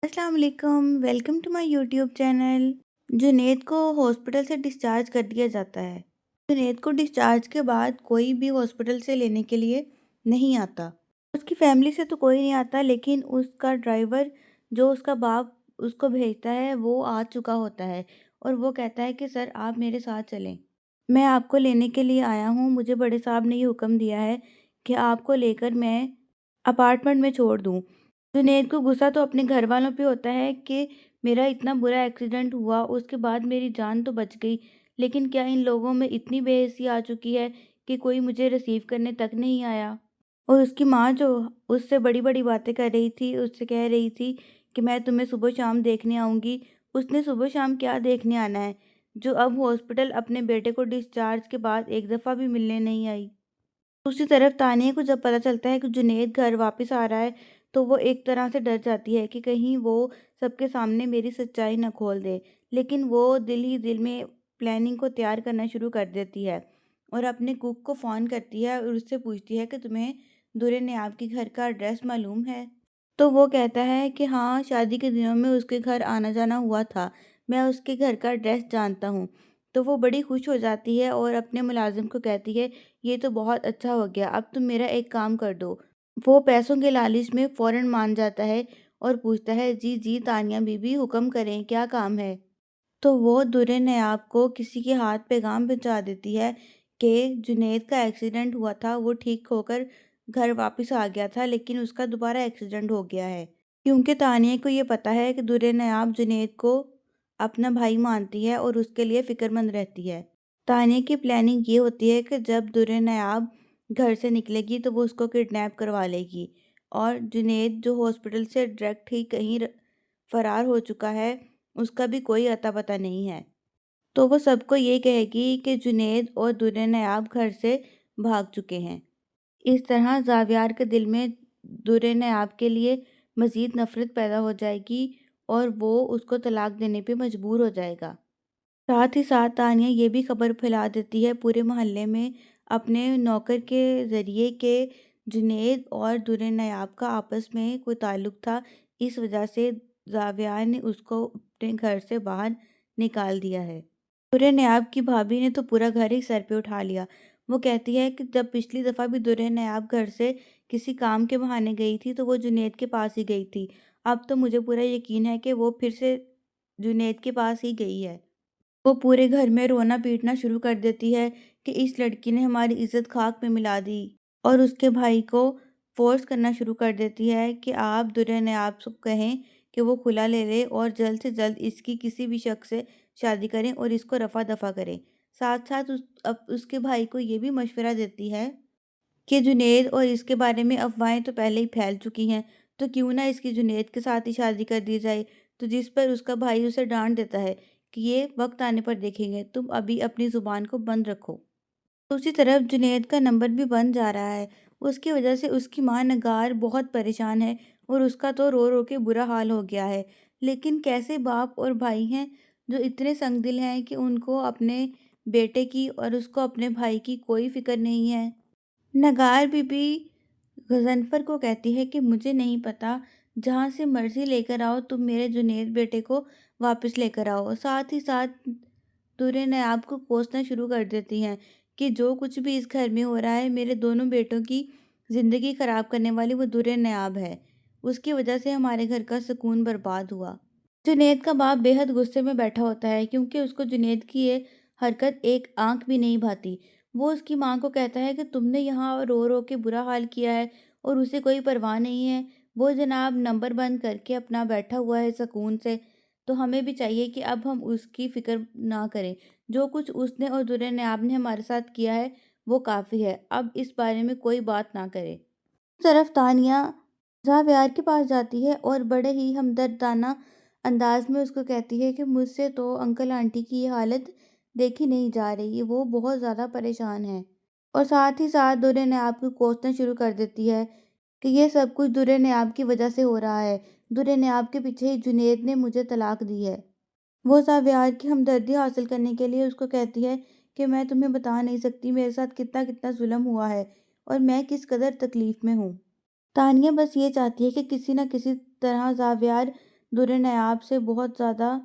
अस्सलाम वालेकुम, welcome to my YouTube channel. Junaid को हॉस्पिटल से डिस्चार्ज कर दिया जाता है। जुनैद को डिस्चार्ज के बाद कोई भी हॉस्पिटल से लेने के लिए नहीं आता। उसकी फैमिली से तो कोई नहीं आता, लेकिन उसका ड्राइवर जो उसका बाप उसको भेजता है वो आ चुका होता है और वो कहता है कि सर आप मेरे साथ चलें। मैं आपको लेने के लिए आया हूँ, मुझे बड़े साहब ने ये हुक्म दिया है कि आपको लेकर मैं अपार्टमेंट में छोड़ दूँ। जुनैद को गुस्सा तो अपने घर वालों पे होता है कि मेरा इतना बुरा एक्सीडेंट हुआ, उसके बाद मेरी जान तो बच गई, लेकिन क्या इन लोगों में इतनी बेहिसी आ चुकी है कि कोई मुझे रिसीव करने तक नहीं आया। और उसकी माँ जो उससे बड़ी-बड़ी बातें कर रही थी, उससे कह रही थी कि मैं तुम्हें सुबह-शाम देखने आऊँगी। उसने सुबह-शाम क्या देखने आना है, जो अब हॉस्पिटल अपने बेटे को डिस्चार्ज के बाद एक दफ़ा भी मिलने नहीं आई। दूसरी तरफ तानिया को जब पता चलता है कि जुनैद घर वापस आ रहा है, तो वो एक तरह से डर जाती है कि कहीं वो सबके सामने मेरी सच्चाई न खोल दे। लेकिन वो दिल ही दिल में प्लानिंग को तैयार करना शुरू कर देती है और अपने कुक को फ़ोन करती है और उससे पूछती है कि तुम्हें दुर्रे नियाब के घर का एड्रेस मालूम है? तो वो कहता है कि हाँ, शादी के दिनों में उसके घर आना-जाना हुआ था। मैं उसके घर का एड्रेस जानता हूँ। तो वो बड़ी खुश हो जाती है और अपने मुलाज़िम को कहती है, ये तो बहुत अच्छा हो गया, अब तुम मेरा एक काम कर दो। वो पैसों के लालच में फ़ौरन मान जाता है और पूछता है, जी, जी तानिया बीबी हुक्म करें, क्या काम है? तो वो दुर्रे नयाब को किसी के हाथ पैगाम पहुँचा देती है कि जुनैद का एक्सीडेंट हुआ था, वो ठीक होकर घर वापस आ गया था, लेकिन उसका दोबारा एक्सीडेंट हो गया है। क्योंकि तानिया को ये पता है कि दुर्रे नयाब जुनैद को अपना भाई मानती है और उसके लिए फ़िक्रमंद रहती है। तानिया की प्लानिंग ये होती है कि जब दुर्रे नायाब घर से निकलेगी तो वो उसको किडनैप करवा लेगी और जुनैद जो हॉस्पिटल से डायरेक्ट ही कहीं फरार हो चुका है, उसका भी कोई अता पता नहीं है। तो वो सबको ये कहेगी कि जुनैद और दुर्रे नायाब घर से भाग चुके हैं। इस तरह ज़ावियार के दिल में दुर्रे नायाब के लिए मज़ीद नफ़रत पैदा हो जाएगी और वो उसको तलाक देने पे मजबूर हो जाएगा। साथ ही साथ तानिया ये भी खबर फैला देती है पूरे मोहल्ले में अपने नौकर के ज़रिए कि जुनैद और दुर्रे नायाब का आपस में कोई ताल्लुक़ था। इस वजह से ज़ावियार ने उसको अपने घर से बाहर निकाल दिया है। दुर्रे नायाब की भाभी ने तो पूरा घर ही सर पे उठा लिया। वो कहती है कि जब पिछली दफ़ा भी दुर्रे नायाब घर से किसी काम के बहाने गई थी तो वो जुनैद के पास ही गई थी। अब तो मुझे पूरा यकीन है कि वो फिर से जुनैद के पास ही गई है। वो पूरे घर में रोना पीटना शुरू कर देती है कि इस लड़की ने हमारी इज्जत खाक में मिला दी और उसके भाई को फोर्स करना शुरू कर देती है कि आप दुर्रे नायाब से कहें कि वो खुला ले ले और जल्द से जल्द इसकी किसी भी शख्स से शादी करें और इसको रफा दफा करें। साथ साथ अब उसके भाई को ये भी मशवरा देती है कि जुनैद और इसके बारे में अफवाहें तो पहले ही फैल चुकी हैं, तो क्यों ना इसकी जुनैद के साथ ही शादी कर दी जाए। तो जिस पर उसका भाई उसे डांट देता है कि ये वक्त आने पर देखेंगे, तुम अभी अपनी ज़ुबान को बंद रखो। दूसरी तरफ जुनैद का नंबर भी बन जा रहा है। उसकी वजह से उसकी माँ नगार बहुत परेशान है और उसका तो रो रो के बुरा हाल हो गया है। लेकिन कैसे बाप और भाई हैं जो इतने संगदिल हैं कि उनको अपने बेटे की और उसको अपने भाई की कोई फिक्र नहीं है। नगार बीबी गज़नफ़र को कहती है कि मुझे नहीं पता, जहाँ से मर्ज़ी लेकर आओ तुम मेरे जुनैद बेटे को वापस लेकर आओ। साथ ही साथ दुर्रे नायाब को कोसना शुरू कर देती हैं कि जो कुछ भी इस घर में हो रहा है, मेरे दोनों बेटों की ज़िंदगी ख़राब करने वाली वो दुर्रे नायाब है। उसकी वजह से हमारे घर का सुकून बर्बाद हुआ। जुनैद का बाप बेहद गुस्से में बैठा होता है क्योंकि उसको जुनैद की ये हरकत एक आंख भी नहीं भाती। वो उसकी माँ को कहता है कि तुमने यहाँ रो रो के बुरा हाल किया है और उसे कोई परवाह नहीं है। वो जनाब नंबर बंद करके अपना बैठा हुआ है सुकून से। तो हमें भी चाहिए कि अब हम उसकी फ़िक्र ना करें। जो कुछ उसने और दुर्रे नायाब ने हमारे साथ किया है वो काफ़ी है। अब इस बारे में कोई बात ना करे। तरफ तानिया ज़ावियार के पास जाती है और बड़े ही हमदर्दाना अंदाज में उसको कहती है कि मुझसे तो अंकल आंटी की ये हालत देखी नहीं जा रही, वो बहुत ज़्यादा परेशान है। और साथ ही साथ दुर्रे नायाब को कोसना शुरू कर देती है कि ये सब कुछ दुर्रे नायाब की वजह से हो रहा है। दुर्रे नायाब के पीछे ही जुनैद ने मुझे तलाक दी है। वो ज़ावियार की हमदर्दी हासिल करने के लिए उसको कहती है कि मैं तुम्हें बता नहीं सकती मेरे साथ कितना कितना जुल्म हुआ है और मैं किस कदर तकलीफ़ में हूँ। तानिया बस ये चाहती है कि किसी न किसी तरह ज़ावियार در نیاب سے بہت زیادہ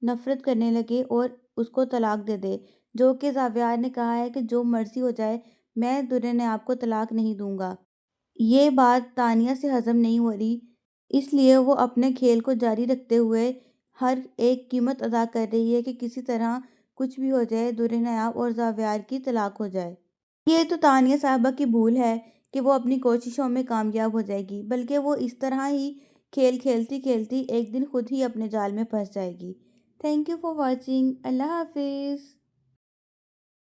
نفرت کرنے لگے اور اس کو طلاق دے دے، جو کہ زاویار نے کہا ہے کہ جو مرضی ہو جائے میں در نیاب کو طلاق نہیں دوں گا۔ یہ بات تانیہ سے ہضم نہیں ہو رہی، اس لیے وہ اپنے کھیل کو جاری رکھتے ہوئے ہر ایک قیمت ادا کر رہی ہے کہ کسی طرح کچھ بھی ہو جائے در نیاب اور زاویار کی طلاق ہو جائے۔ یہ تو تانیہ صاحبہ کی بھول ہے کہ وہ اپنی کوششوں میں کامیاب ہو جائے گی، بلکہ وہ اس طرح ہی کھیل کھیلتی کھیلتی ایک دن خود ہی اپنے جال میں پھنس جائے گی۔ Thank you for watching. اللہ حافظ۔